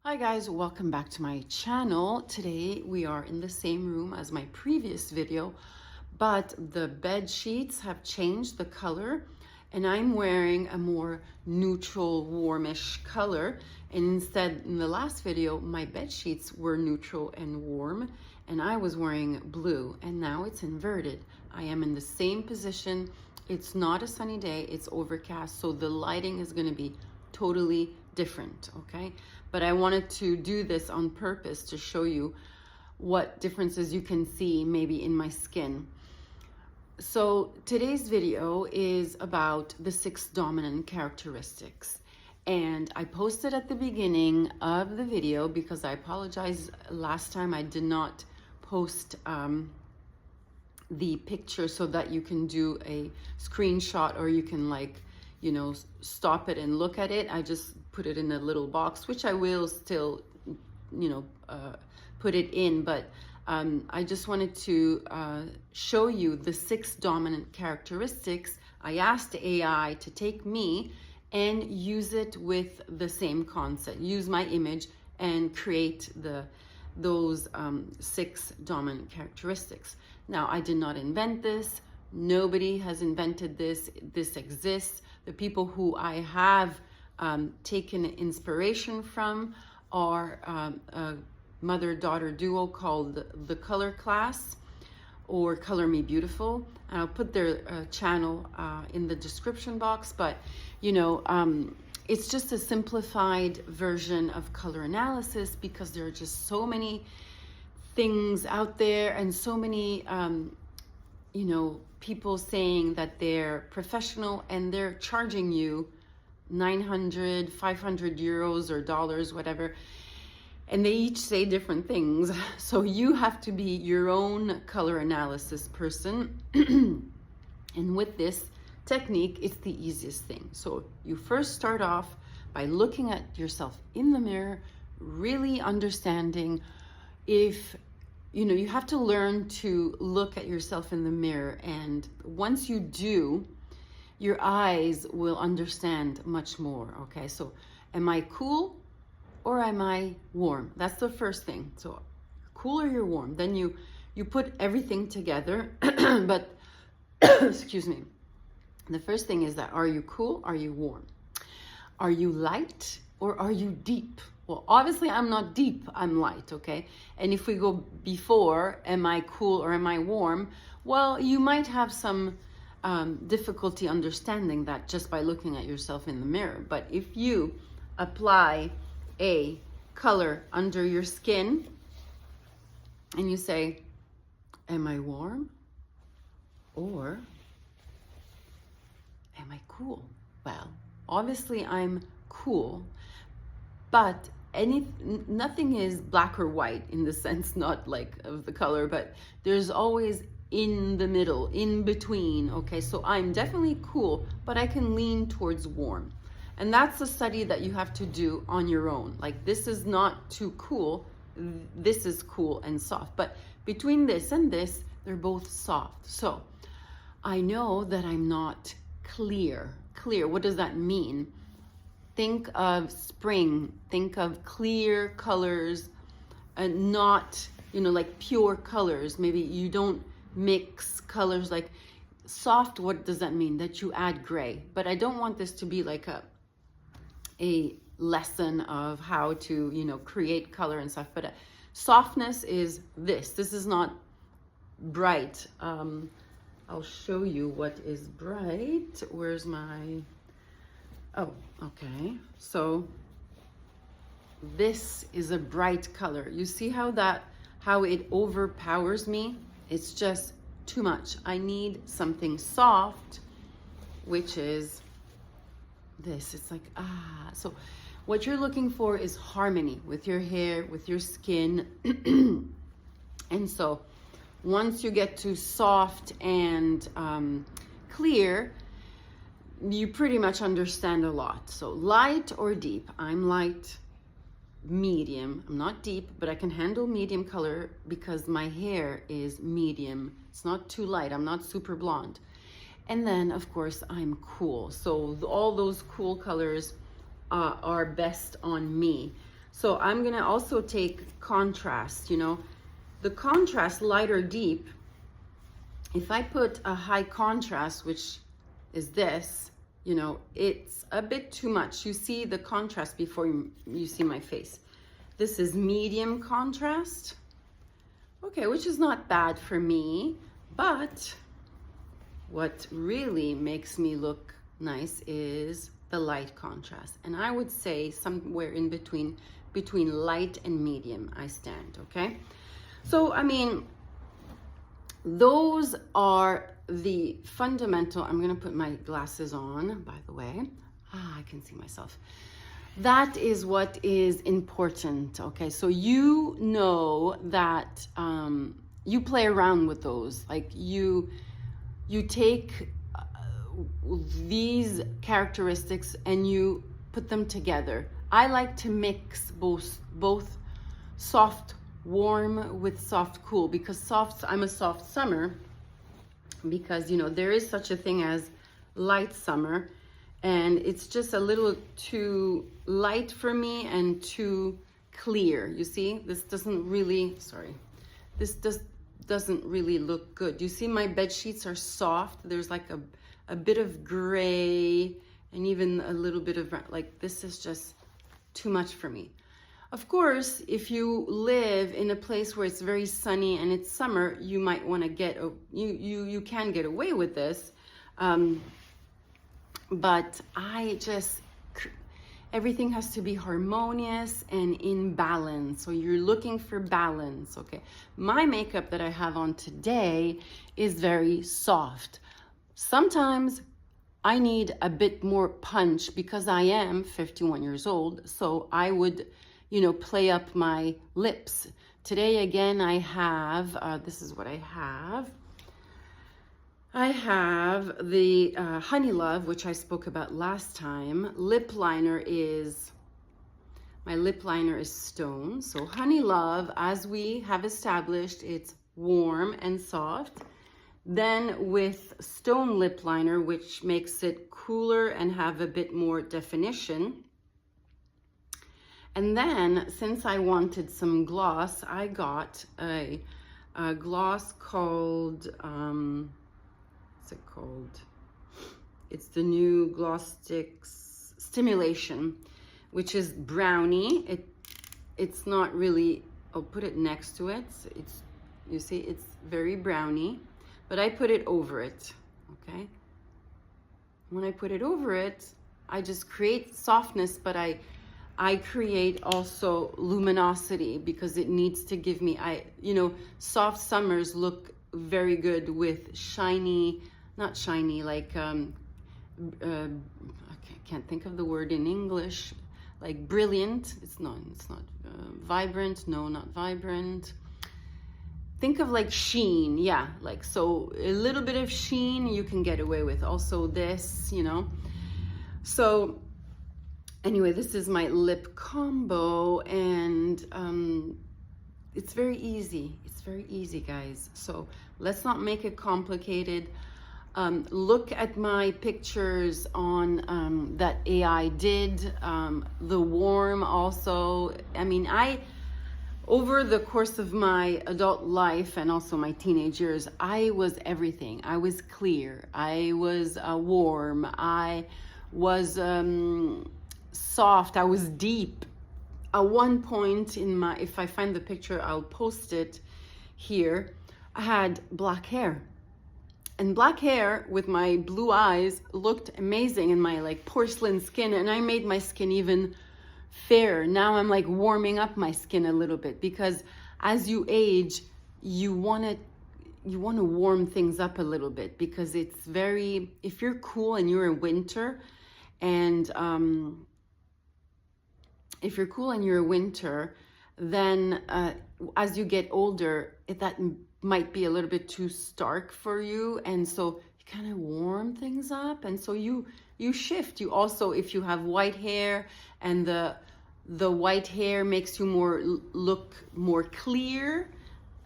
Hi guys, welcome back to my channel. Today we are in the same room as my previous video, but the bed sheets have changed the color and I'm wearing a more neutral, warmish color. And instead, in the last video, my bed sheets were neutral and warm and I was wearing blue, and now it's inverted. I am in the same position. It's not a sunny day, it's overcast, so the lighting is going to be totally different, okay? But I wanted to do this on purpose to show you what differences you can see maybe in my skin. So today's video is about the 6 dominant characteristics. And I posted at the beginning of the video because I apologize, last time I did not post the picture so that you can do a screenshot or you can stop it and look at it. I just put it in a little box, which I will still, put it in, but I just wanted to show you the 6 dominant characteristics. I asked the AI to take me and use it with the same concept, use my image and create those 6 dominant characteristics. Now, I did not invent this. Nobody has invented this. This exists. The people who I have taken inspiration from are a mother-daughter duo called The Color Class or Color Me Beautiful. And I'll put their channel in the description box, but it's just a simplified version of color analysis because there are just so many things out there and so many people saying that they're professional and they're charging you 900, 500 euros or dollars, whatever. And they each say different things. So you have to be your own color analysis person. And with this technique, it's the easiest thing. So you first start off by looking at yourself in the mirror, really understanding if you have to learn to look at yourself in the mirror, and once you do, your eyes will understand much more. Okay, so am I cool or am I warm? That's the first thing. So cool or you're warm. Then you put everything together. But excuse me, the first thing is that, are you cool? Are you warm? Are you light or are you deep? Well, obviously I'm not deep, I'm light, okay? And if we go before, am I cool or am I warm? Well, you might have some difficulty understanding that just by looking at yourself in the mirror. But if you apply a color under your skin and you say, am I warm or am I cool? Well, obviously I'm cool, but nothing is black or white in the sense, not like of the color, but there's always in the middle, in between. Okay, so I'm definitely cool, but I can lean towards warm. And that's a study that you have to do on your own. Like, this is not too cool, this is cool and soft, but between this and this, they're both soft. So I know that I'm not clear. What does that mean? Think of spring, think of clear colors and not, like pure colors. Maybe you don't mix colors. Like soft, what does that mean? That you add gray. But I don't want this to be like a lesson of how to, create color and stuff. But softness is this. This is not bright. I'll show you what is bright. Where's my... Oh, okay. So this is a bright color. You see how it overpowers me? It's just too much. I need something soft, which is this. It's like, so what you're looking for is harmony with your hair, with your skin. And so once you get to soft and clear, you pretty much understand a lot. So light or deep? I'm light, medium. I'm not deep, but I can handle medium color because my hair is medium. It's not too light. I'm not super blonde. And then, of course, I'm cool. So all those cool colors are best on me. So I'm gonna also take contrast, you know, the contrast, light or deep. If I put a high contrast, which is this, you know, it's a bit too much. You see the contrast before you see my face. This is medium contrast. Okay, which is not bad for me, but what really makes me look nice is the light contrast. And I would say somewhere in between light and medium I stand, okay? So, I mean, those are the fundamental. I'm gonna put my glasses on, by the way. I can see myself. That is what is important, okay? So you know that you play around with those. Like you take these characteristics and you put them together. I like to mix both soft warm with soft cool, because I'm a soft summer, because you know there is such a thing as light summer, and it's just a little too light for me and too clear. You see, this doesn't really, doesn't really look good. You see my bed sheets are soft. There's like a bit of gray and even a little bit of, like, this is just too much for me. Of course, if you live in a place where it's very sunny and it's summer, you might want to you can get away with this. But everything has to be harmonious and in balance. So you're looking for balance, okay? My makeup that I have on today is very soft. Sometimes I need a bit more punch because I am 51 years old. So I would, you know, play up my lips. Today, again, I have, this is what I have. I have the Honey Love, which I spoke about last time. My lip liner is Stone. So Honey Love, as we have established, it's warm and soft. Then with Stone lip liner, which makes it cooler and have a bit more definition. And then, since I wanted some gloss, I got a gloss called, what's it called? It's the new Gloss Sticks Stimulation, which is brownie. It's not really, I'll put it next to it. You see, it's very brownie, but I put it over it, okay? When I put it over it, I just create softness, but I create also luminosity, because it needs to give me, you know, soft summers look very good with shiny, not shiny, like, I can't think of the word in English, like brilliant. It's not vibrant. No, not vibrant. Think of like sheen. Yeah, like, so a little bit of sheen you can get away with. Also this, you know. So anyway, this is my lip combo, and it's very easy. It's very easy, guys. So let's not make it complicated. Look at my pictures on that AI did. The warm also. I mean, over the course of my adult life and also my teenage years, I was everything. I was clear. I was warm. I was soft. I was deep. At one point in my, if I find the picture, I'll post it here. I had black hair. And black hair with my blue eyes looked amazing in my like porcelain skin, and I made my skin even fairer. Now I'm like warming up my skin a little bit, because as you age, you want to warm things up a little bit, because it's very, if you're cool and you're in winter, and if you're cool and you're in winter, then as you get older, that might be a little bit too stark for you, and so you kind of warm things up, and so you shift. You also, if you have white hair and the white hair makes you look more clear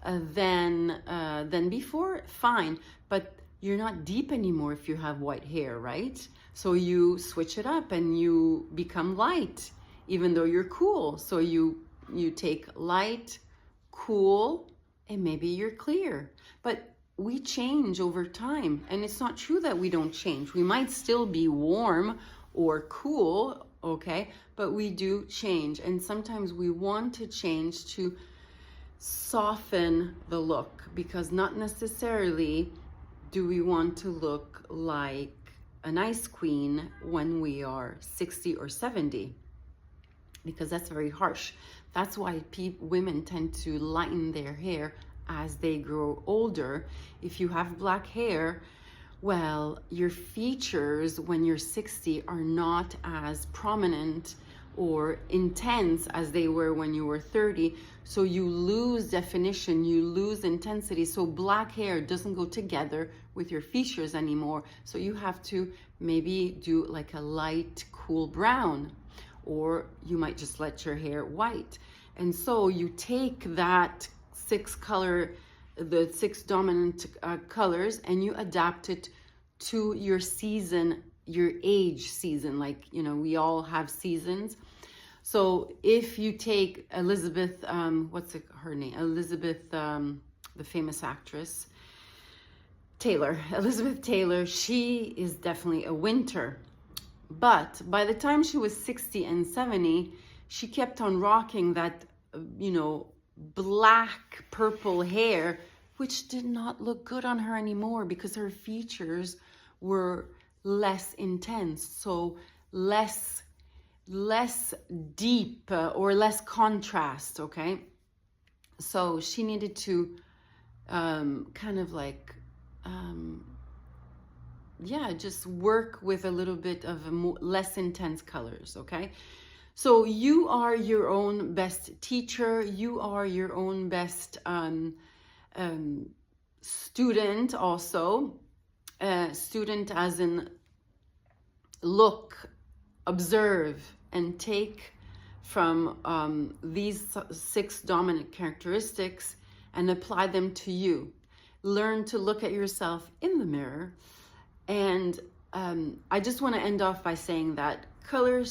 than before, fine, but you're not deep anymore if you have white hair, right? So you switch it up and you become light. even though you're cool. So you take light, cool, and maybe you're clear. But we change over time, and it's not true that we don't change. We might still be warm or cool, okay, but we do change. And sometimes we want to change to soften the look, because not necessarily do we want to look like an ice queen when we are 60 or 70, because that's very harsh. That's why women tend to lighten their hair as they grow older. If you have black hair, well, your features when you're 60 are not as prominent or intense as they were when you were 30. So you lose definition, you lose intensity. So black hair doesn't go together with your features anymore. So you have to maybe do like a light, cool brown, or you might just let your hair white. And so you take that the six dominant colors, and you adapt it to your season, your age season. Like, you know, we all have seasons. So if you take Elizabeth, her name? Elizabeth, the famous actress, Elizabeth Taylor, she is definitely a winter. But by the time she was 60 and 70, she kept on rocking that, you know, black purple hair, which did not look good on her anymore because her features were less intense, so less deep or less contrast, okay? So she needed to kind of like just work with a little bit of less intense colors, okay? So you are your own best teacher. You are your own best student also. Student as in look, observe, and take from these 6 dominant characteristics and apply them to you. Learn to look at yourself in the mirror. And I just want to end off by saying that color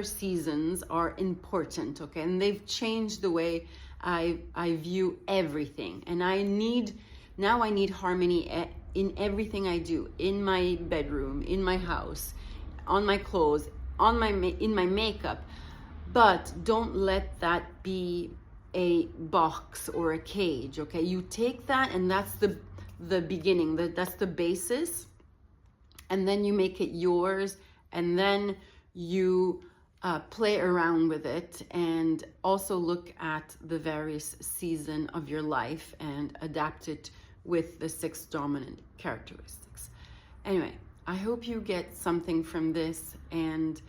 seasons are important, okay? And they've changed the way I view everything. And I need harmony in everything I do, in my bedroom, in my house, on my clothes, in my makeup. But don't let that be a box or a cage, okay? You take that, and that's the beginning, that's the basis, and then you make it yours, and then you play around with it, and also look at the various season of your life and adapt it with the 6 dominant characteristics. Anyway, I hope you get something from this, and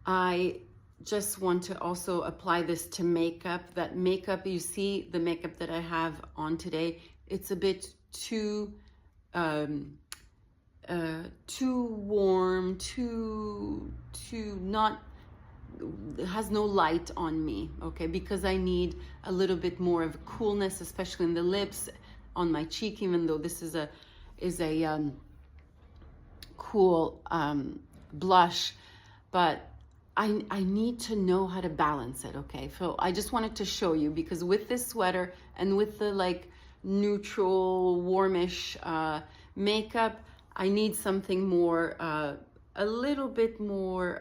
I just want to also apply this to makeup. That makeup, you see the makeup that I have on today, it's a bit too warm, too not, it has no light on me, okay? Because I need a little bit more of coolness, especially in the lips, on my cheek, even though this is a cool blush, but I need to know how to balance it, okay? So I just wanted to show you, because with this sweater and with the like neutral, warmish makeup, I need something more, a little bit more,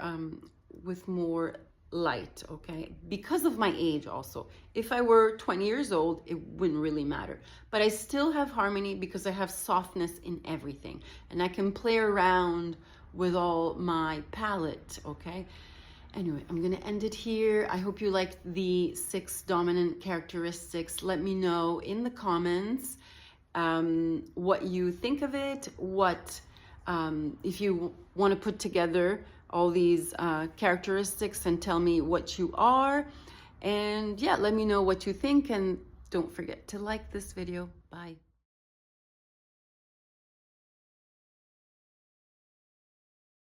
with more light, okay? Because of my age also. If I were 20 years old, it wouldn't really matter. But I still have harmony because I have softness in everything. And I can play around with all my palette, okay? Anyway, I'm gonna end it here. I hope you liked the 6 dominant characteristics. Let me know in the comments what you think of it, if you want to put together all these characteristics and tell me what you are. And yeah, let me know what you think, and don't forget to like this video. Bye.